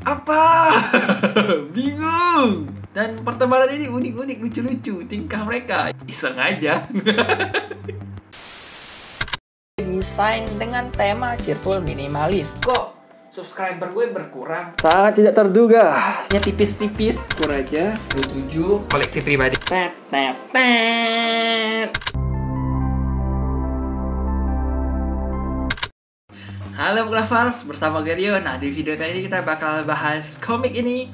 Apa? Bingung. Dan pertemanan ini unik-unik, lucu-lucu tingkah mereka. Iseng aja. Desain dengan tema cheerful minimalis. Kok subscriber gue berkurang? Sangat tidak terduga. Nya tipis-tipis. Kur aja 27 koleksi pribadi. Tet, tet, tet. Halo Lovers, bersama Gerio. Nah, di video kali ini kita bakal bahas komik ini,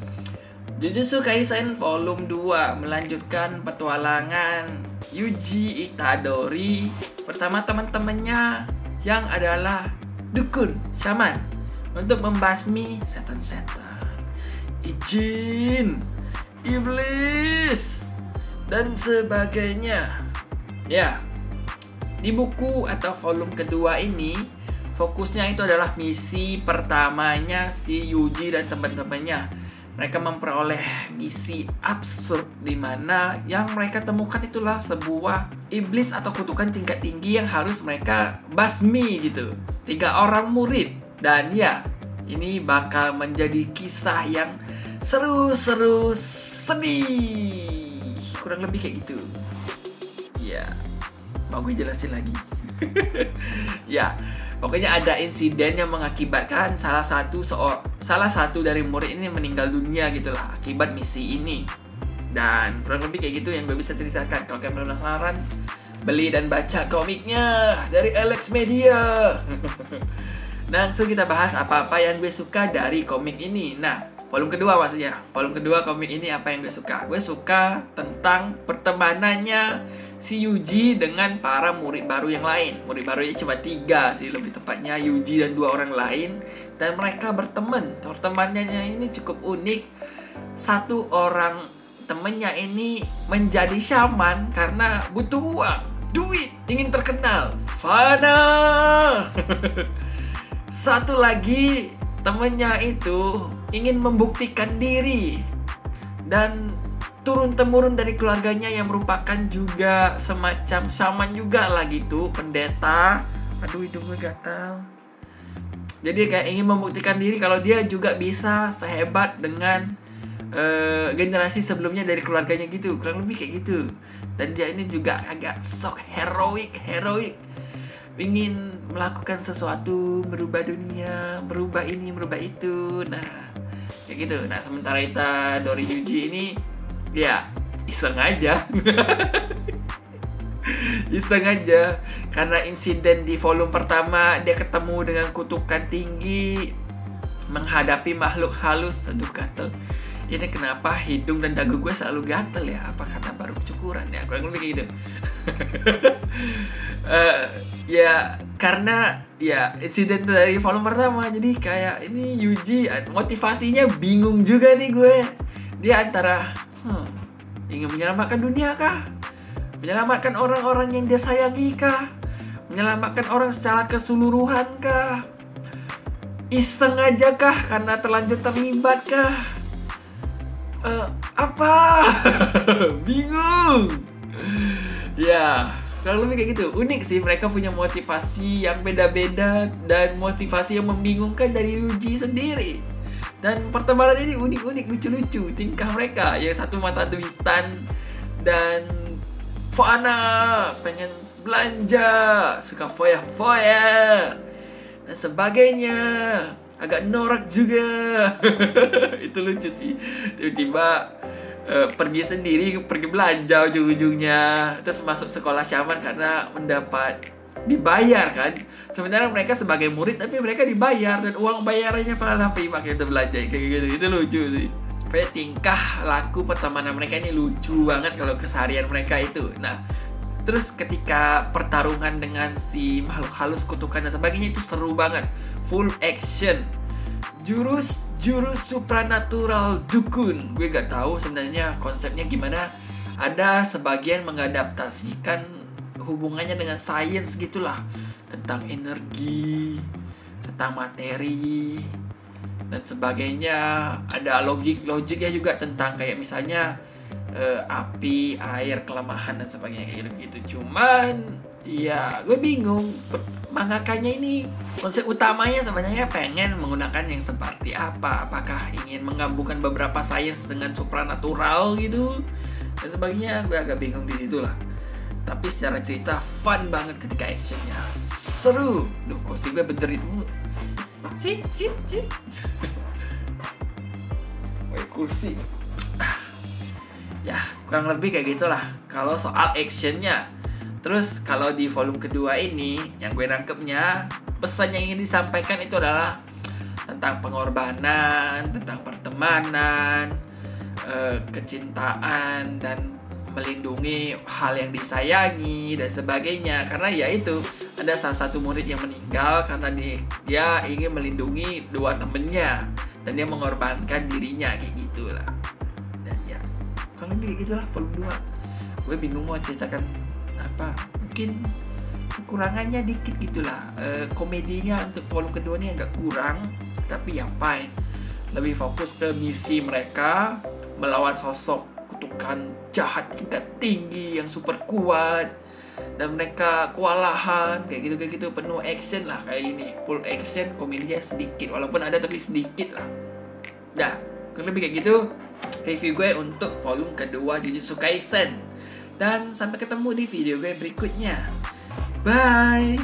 Jujutsu Kaisen Volume 2, melanjutkan petualangan Yuji Itadori bersama teman-temannya yang adalah dukun, shaman, untuk membasmi setan-setan, jin, iblis, dan sebagainya. Ya, di buku atau volume kedua ini fokusnya itu adalah misi pertamanya si Yuji dan teman-temannya. Mereka memperoleh misi absurd di mana yang mereka temukan itulah sebuah iblis atau kutukan tingkat tinggi yang harus mereka basmi gitu. 3 orang murid. Dan ya, ini bakal menjadi kisah yang seru-seru sedih. Kurang lebih kayak gitu. Ya, mau gue jelasin lagi. Ya, pokoknya ada insiden yang mengakibatkan salah satu dari murid ini meninggal dunia gitulah akibat misi ini. Dan kurang lebih kayak gitu yang gue bisa ceritakan. Kalau kalian penasaran, beli dan baca komiknya dari Alex Media. Langsung kita bahas apa-apa yang gue suka dari komik ini. Nah, volume kedua maksudnya. Volume kedua komik ini apa yang gue suka? Gue suka tentang pertemanannya si Yuji dengan para murid baru yang lain. Murid barunya cuma 3 sih, lebih tepatnya Yuji dan 2 orang lain. Dan mereka berteman. Pertemanannya ini cukup unik. Satu orang temennya ini menjadi shaman karena butuh uang, duit, ingin terkenal, fana. Satu lagi temennya itu ingin membuktikan diri dan turun-temurun dari keluarganya yang merupakan juga semacam shaman juga lah gitu, pendeta. Aduh, hidung gue gatal. Jadi kayak ingin membuktikan diri kalau dia juga bisa sehebat dengan generasi sebelumnya dari keluarganya gitu. Kurang lebih kayak gitu. Dan dia ini juga agak sok heroik, ingin melakukan sesuatu, merubah dunia, merubah ini, merubah itu. Nah, kayak gitu. Nah, sementara Itadori Yuji ini ya iseng aja. Iseng aja karena insiden di volume pertama dia ketemu dengan kutukan tinggi, menghadapi makhluk halus. Aduh, gatel. Ini kenapa hidung dan dagu gue selalu gatel ya? Apa karena baru cukuran ya? Kurang lebih kayak gitu. Ya karena ya insiden dari volume pertama, jadi kayak ini Yuji motivasinya bingung juga nih gue. Dia antara ingin menyelamatkan dunia kah? Menyelamatkan orang-orang yang dia sayangi kah? Menyelamatkan orang secara keseluruhan kah? Iseng aja kah? Karena terlanjur terlibat kah? Apa? Bingung. Ya, kalau lebih kayak gitu. Unik sih, mereka punya motivasi yang beda-beda dan motivasi yang membingungkan dari Yuji sendiri. Dan pertemanan ini unik-unik, lucu-lucu tingkah mereka. Yang satu mata duitan dan fana, pengen belanja, suka foya-foya dan sebagainya. Agak norak juga. Itu lucu sih. Tiba-tiba pergi sendiri, pergi belanja ujung-ujungnya, terus masuk sekolah shaman karena mendapat dibayar kan. Sebenarnya mereka sebagai murid tapi mereka dibayar dan uang bayarannya malah pakai untuk belanja kayak gitu. Itu lucu sih. Kayak tingkah laku pertemanan mereka ini lucu banget kalau keseharian mereka itu. Nah, terus ketika pertarungan dengan si makhluk halus, kutukan dan sebagainya itu seru banget. Full action. Jurus supranatural dukun. Gue gak tahu sebenarnya konsepnya gimana. Ada sebagian mengadaptasikan hubungannya dengan sains gitulah, tentang energi, tentang materi dan sebagainya. Ada logiknya juga tentang kayak misalnya api, air, kelemahan dan sebagainya kayak gitu. Cuman ya gue bingung mangakanya ini konsep utamanya sebenarnya pengen menggunakan yang seperti apa? Apakah ingin menggabungkan beberapa sains dengan supranatural gitu dan sebagainya? Gue agak bingung di situ lah. Tapi secara cerita fun banget ketika actionnya, seru. Duh, kursi gue berderit mulu. Cit. Woi, kursi. Ya, kurang lebih kayak gitulah kalau soal actionnya. Terus kalau di volume kedua ini, yang gue nangkepnya, pesan yang ingin disampaikan itu adalah tentang pengorbanan, tentang pertemanan, kecintaan, dan melindungi hal yang disayangi dan sebagainya. Karena ya itu, ada salah satu murid yang meninggal karena dia ingin melindungi dua temennya, dan dia mengorbankan dirinya kayak gitulah. Dan ya, kalau lebih kayak gitulah volume 2. Gue bingung mau ceritakan apa, mungkin kekurangannya dikit gitulah. Komedinya untuk volume kedua ini agak kurang, tapi ya fine. Lebih fokus ke misi mereka melawan sosok kutukan jahat tingkat tinggi yang super kuat, dan mereka kewalahan kayak gitu penuh action lah kayak ini. Full action, komedinya sedikit, walaupun ada tapi sedikit lah. Dah, kurang lebih kayak gitu review gue untuk volume kedua Jujutsu Kaisen. Dan sampai ketemu di video gue berikutnya. Bye.